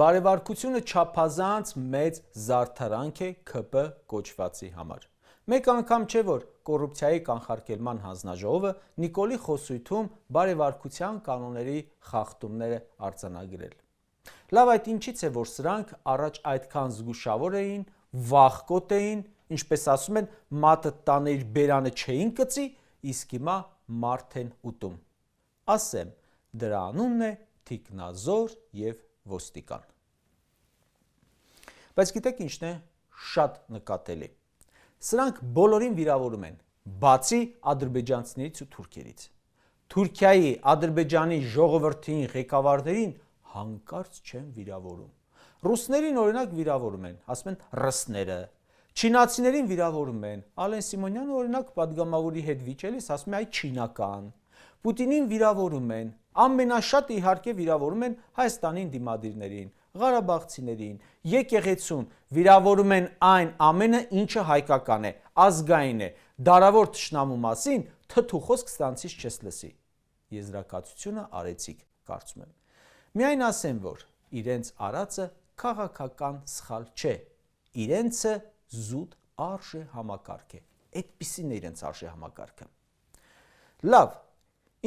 բարևարկությունը չափազանց մեծ զարդարանք է ՔՊ կոչվածի համար։ Մեկ անգամ չէ, որ կոռուպցիայի կանխարգելման հանձնաժողովը Նիկոլի խոսույթում բարևարկության կանոնների խախտումներ է արձանագրել։ Լավ, այդ ինչից է, որ սրանք առաջ այդքան զգուշավոր էին, վախկոտ էին, ինչպես ասում են, մատը տաներ բերանը չէին կծի, իսկ հիմա մարդ են ուտում։ Ասեմ, դրա անունն է թիկնազոր և ոստիկան։ Բայց գիտեք ինչն է շատ նկատելի։ Սրանք բոլորին վիրավորում են, բացի ադրբեջանցիներից ու թուրքերից։ Թուրքիայի, Ադրբեջանի ժողովրդին ղեկավարներին հանկարծ չեն վիրավորում։ Ռուսներին օրինակ վիրավորում են, ասում են ռսները։ Չինացիներին վիրավորում են, Ալեն Սիմոնյանը օրինակ պատգամավորի հետ վիճելիս ասում է այ չինական։ Պուտինին վիրավորում են, ամենաշատը իհարկե վիրավորում են Հայաստանին դիմադիրներին, ղարաբաղցիներին, եկեղեցուն, վիրավորում են այն ամենը, ինչը հայկական է, ազգային է, դարավոր թշնամու մասին թթու խոսք ստանցից չես լսի։ Եզրակացությունը արեցիք, կարծում եմ։ Միայն ասեմ, որ իրենց արածը քաղաքական սխալ չէ, իրենցը զուտ արժե համակարգ է, այդպիսին է իրենց արժե համակարգը։ Լավ,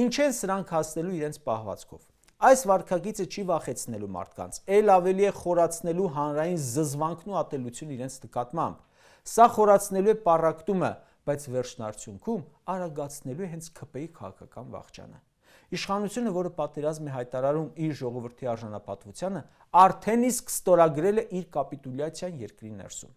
ինչ են սրանք հասնելու իրենց պահվածքով։ Այս վարքագիծը չի վախեցնելու մարդկանց, ել ավելի է խորացնելու հանրային զզվանքն ու ատելությունը իրենց նկատմամբ։ Սա խորացնելու է պառակտումը, բայց վերջնարդյունքում արագացնելու է հենց ՔՊ-ի քաղաքական վախճանը։ Իշխանությունը, որը պատերազմ է հայտարարում իր ժողովրդի արժանապատվությանը, արդեն իսկ ստորագրել է իր կապիտուլյացիան երկրի ներսում։